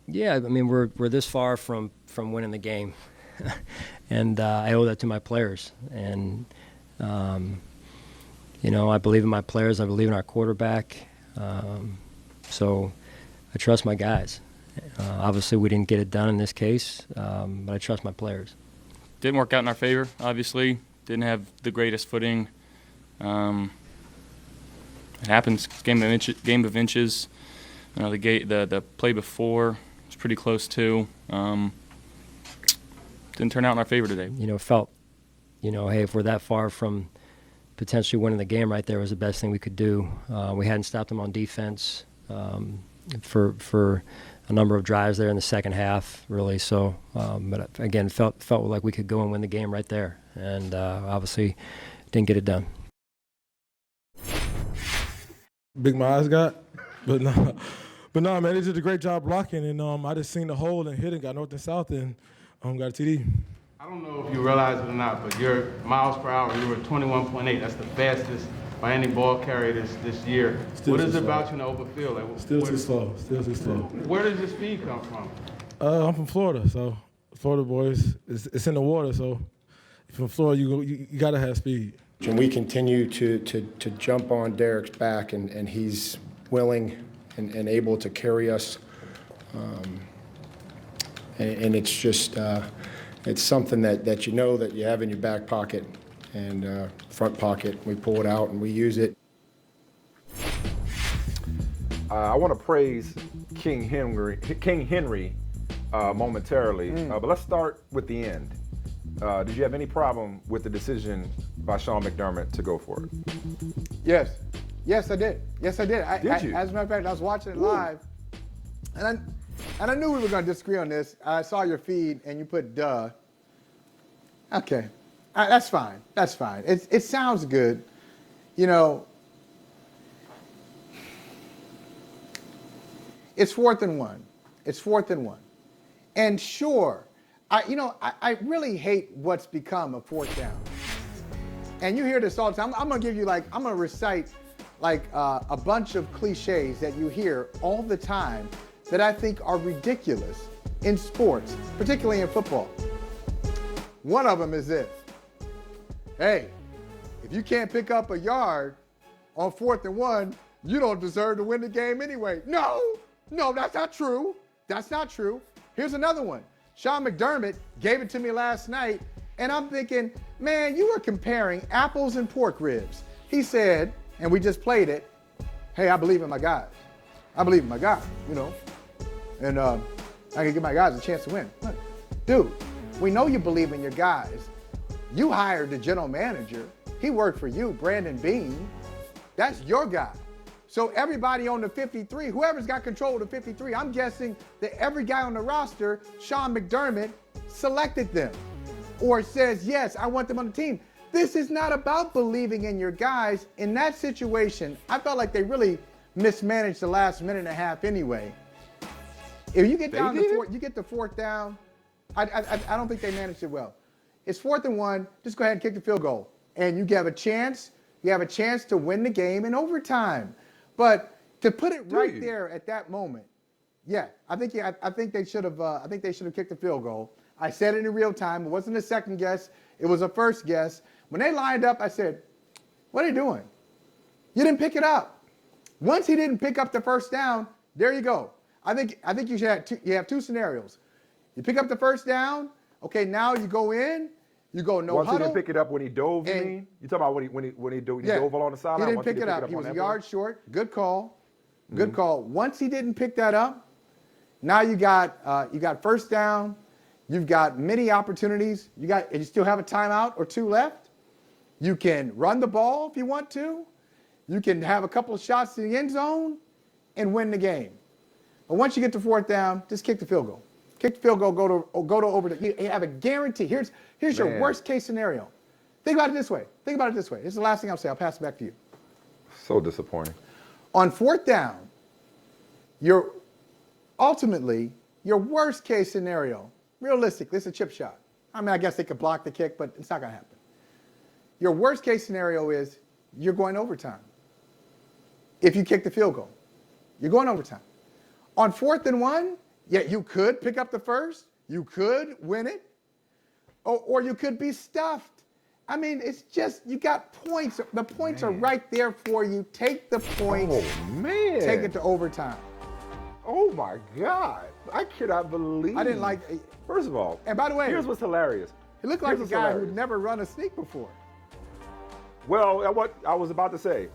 Yeah, I mean we're this far from winning the game, and I owe that to my players. And I believe in my players. I believe in our quarterback. So I trust my guys. Obviously, we didn't get it done in this case, but I trust my players. Didn't work out in our favor, obviously. Didn't have the greatest footing. It happens. It's game of inches. The play before was pretty close too. Didn't turn out in our favor today. Felt, hey, if we're that far from potentially winning the game, right there was the best thing we could do. We hadn't stopped them on defense for a number of drives there in the second half, really. So, but again, felt like we could go and win the game right there, and obviously didn't get it done. Big my eyes got, but no, man, they did a great job blocking, and I just seen the hole and hit it, got north and south, and got a TD. I don't know if you realize it or not, but your miles per hour, you were 21.8. That's the fastest by any ball carrier this year. What is it about you in the open field? Still too slow. Where does your speed come from? I'm from Florida, so Florida boys, it's in the water, so if you're from Florida, you got to have speed. And we continue to jump on Derek's back, and he's willing and able to carry us. And it's just, it's something that you know that you have in your back pocket and front pocket. We pull it out and we use it. I want to praise King Henry momentarily, but let's start with the end. Did you have any problem with the decision by Sean McDermott to go for it? Yes, I did. Did you? As a matter of fact, I was watching it live, and I knew we were going to disagree on this. I saw your feed, and you put duh. Okay, that's fine. It sounds good. It's 4th and 1. And sure, I really hate what's become a 4th down. And you hear this all the time. I'm going to recite a bunch of cliches that you hear all the time that I think are ridiculous in sports, particularly in football. One of them is this. Hey, if you can't pick up a yard on 4th and 1, you don't deserve to win the game anyway. No, that's not true. Here's another one. Sean McDermott gave it to me last night, and I'm thinking, man, you were comparing apples and pork ribs. He said, and we just played it, hey, I believe in my guys. And I can give my guys a chance to win. Look, dude, we know you believe in your guys. You hired the general manager. He worked for you, Brandon Beane. That's your guy. So everybody on the 53, whoever's got control of the 53, I'm guessing that every guy on the roster, Sean McDermott selected them or says, yes, I want them on the team. This is not about believing in your guys. In that situation, I felt like they really mismanaged the last minute and a half anyway. If you get down to you get the 4th down, I don't think they managed it well. It's 4th and 1, just go ahead and kick the field goal. And you have a chance to win the game in overtime. But to put it right there at that moment, yeah, I think they should have kicked the field goal. I said it in real time. It wasn't a second guess. It was a first guess. When they lined up, I said, what are you doing? You didn't pick it up. Once he didn't pick up the first down, there you go. I think you have two scenarios. You pick up the first down. Okay, now you go in. You go no huddle. Once he didn't pick it up when he dove, you mean? You talking about when he dove along the sideline? He didn't pick it up. He was a yard short. Good call. Good call. Once he didn't pick that up, now you got first down. You've got many opportunities. You still have a timeout or two left. You can run the ball if you want to. You can have a couple of shots to the end zone and win the game. But once you get to 4th down, just kick the field goal. Kick the field goal, go to over. You have a guarantee. Here's your worst case scenario. Think about it this way. This is the last thing I'll say. I'll pass it back to you. So disappointing. On 4th down, ultimately your worst case scenario, realistically, it's a chip shot. I mean, I guess they could block the kick, but it's not going to happen. Your worst case scenario is you're going overtime. If you kick the field goal, you're going overtime. On 4th and 1, Yeah, you could pick up the first. You could win it. Or you could be stuffed. I mean, it's just, you got points. The points are right there for you. Take the points. Oh, man. Take it to overtime. Oh, my God. I cannot believe. I didn't like. First of all, And by the way, here's what's hilarious. he looked like Here's a what's guy hilarious. who'd never run a sneak before. Well, what I was about to say,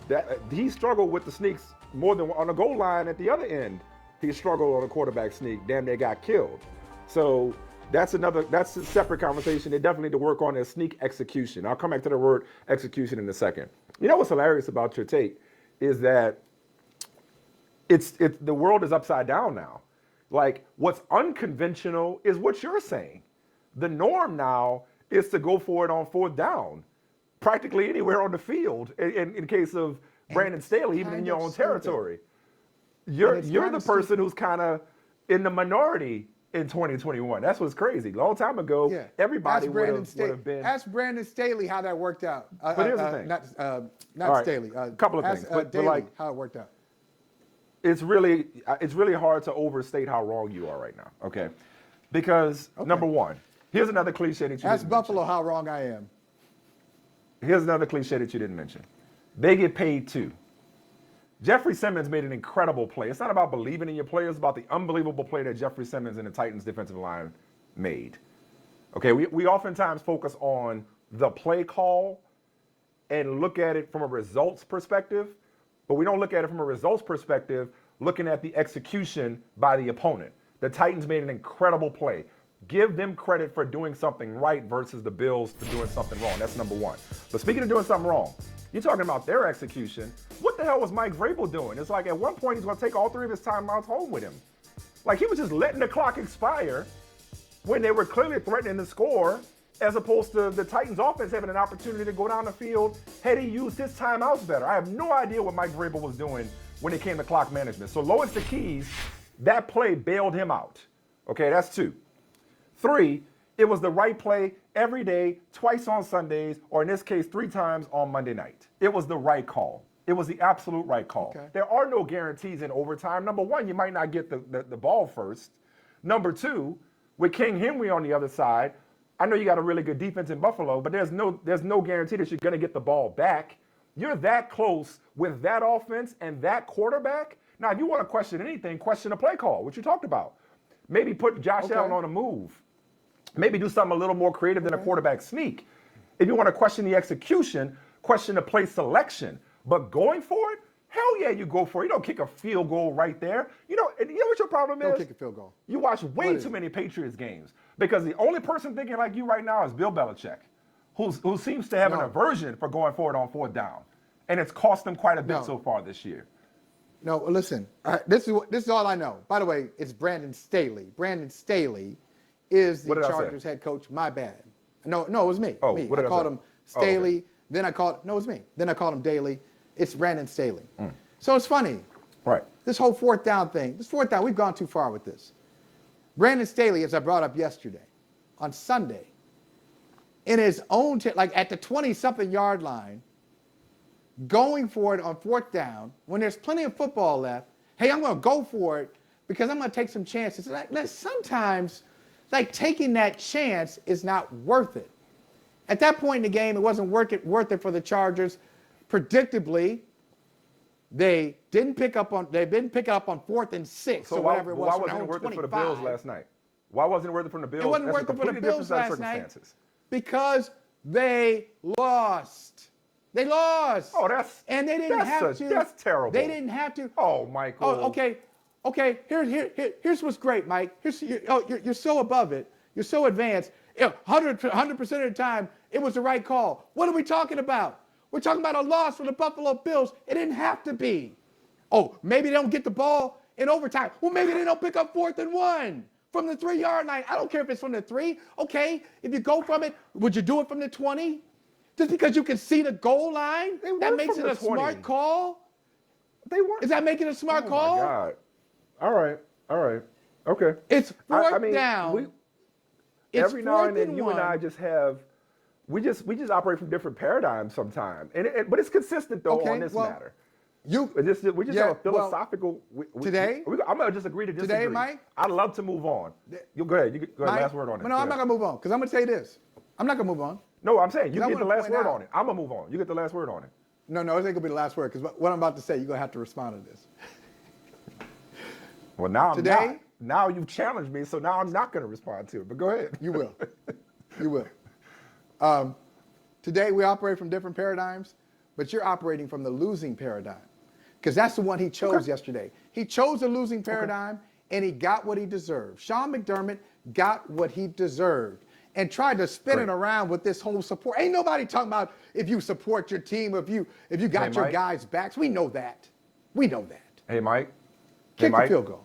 that he struggled with the sneaks more than on the goal line at the other end. He struggled on a quarterback sneak, damn near got killed. So that's a separate conversation. They definitely need to work on their sneak execution. I'll come back to the word execution in a second. You know what's hilarious about your take is that the world is upside down now. Like, what's unconventional is what you're saying. The norm now is to go for it on fourth down, practically anywhere on the field. In case of Brandon Staley, even in your own territory, you're the person who's kind of in the minority in 2021. That's what's crazy. Long time ago, everybody would have been. Ask Brandon Staley how that worked out. But here's the thing. Not Right. Staley. Couple of things. But Daly, like, how it worked out. it's really hard to overstate how wrong you are right now. Okay, because number one, here's another cliche that you Ask didn't Buffalo how wrong I am. Here's another cliche that you didn't mention. They get paid too. Jeffrey Simmons made an incredible play. It's not about believing in your players, it's about the unbelievable play that Jeffrey Simmons and the Titans defensive line made. Okay, we oftentimes focus on the play call and look at it from a results perspective, but we don't look at it from a results perspective looking at the execution by the opponent. The Titans made an incredible play. Give them credit for doing something right versus the Bills for doing something wrong. That's number one. But speaking of doing something wrong, you're talking about their execution. What the hell was Mike Vrabel doing? It's like at one point he's going to take all three of his timeouts home with him. Like he was just letting the clock expire when they were clearly threatening to score, as opposed to the Titans offense having an opportunity to go down the field had he used his timeouts better. I have no idea what Mike Vrabel was doing when it came to clock management. So Lois DeKeys, that play bailed him out. Okay, that's two. Three, it was the right play every day, twice on Sundays, or in this case, 3 times on Monday night. It was the right call. It was the absolute right call. Okay. There are no guarantees in overtime. Number one, you might not get the ball first. Number two, with King Henry on the other side, I know you got a really good defense in Buffalo, but there's no guarantee that you're going to get the ball back. You're that close with that offense and that quarterback. Now, if you want to question anything, question the play call, which you talked about. Maybe put Josh Allen on a move. Maybe do something a little more creative than a quarterback sneak. If you want to question the execution, question the play selection. But going for it, hell yeah, you go for it. You don't kick a field goal right there. You know what your problem is? Don't kick a field goal. You watch way too many Patriots games because the only person thinking like you right now is Bill Belichick, who seems to have an aversion for going for it on fourth down. And it's cost them quite a bit so far this year. No, listen. This is all I know. By the way, it's Brandon Staley. Brandon Staley is the Chargers head coach. My bad. No, it was me. Oh, me. What did I called say? him Staley. Okay. Then it was me. Then I called him Daly. It's Brandon Staley. So it's funny. Right. This whole fourth down thing. This fourth down, we've gone too far with this. Brandon Staley, as I brought up yesterday, on Sunday, in his own, like at the 20-something yard line, going for it on fourth down when there's plenty of football left. Hey, I'm going to go for it because I'm going to take some chances. Like, sometimes, like taking that chance is not worth it. At that point in the game, it wasn't worth it for the Chargers. Predictably, they didn't pick up on 4th and 6 or whatever it was. Why wasn't it worth it for the Bills last night? Why wasn't it worth it for the Bills? It wasn't worth it for the Bills last night because they lost. They lost. Oh, and they didn't have to. That's terrible. They didn't have to. Oh, Michael. Oh, okay. Here's what's great, Mike. You're so above it. You're so advanced. 100% of the time, it was the right call. What are we talking about? We're talking about a loss for the Buffalo Bills. It didn't have to be. Oh, maybe they don't get the ball in overtime. Well, maybe they don't pick up 4th and 1 from the 3-yard line. I don't care if it's from the 3. Okay, if you go from it, would you do it from the 20? Just because you can see the goal line, that makes it a smart call? They weren't. Is that making a smart call? Oh, my God. All right. Okay. It's fourth down. Every now and then, you and I just have, we just operate from different paradigms sometimes. But it's consistent, though, on this matter. We just Yeah, have a philosophical. today? I'm gonna just agree to disagree. Today, Mike? I'd love to move on. You go ahead. Go ahead. Mike, Last word on it. No, I'm not going to move on because I'm going to say this. I'm not going to move on. No, I'm saying you I get the wanna last point word out- on it. I'm gonna move on. You get the last word on it. No, it ain't going to be the last word because what I'm about to say, you're going to have to respond to this. Well, now Today- I'm not. Now you've challenged me, so now I'm not going to respond to it. But go ahead. You will. You will. Today, we operate from different paradigms, but you're operating from the losing paradigm because that's the one he chose yesterday. He chose the losing paradigm, and he got what he deserved. Sean McDermott got what he deserved and tried to spin it around with this whole support. Ain't nobody talking about if you support your team, if you got your Mike. guys' backs. We know that. We know that. Hey, Mike. Kick the field goal.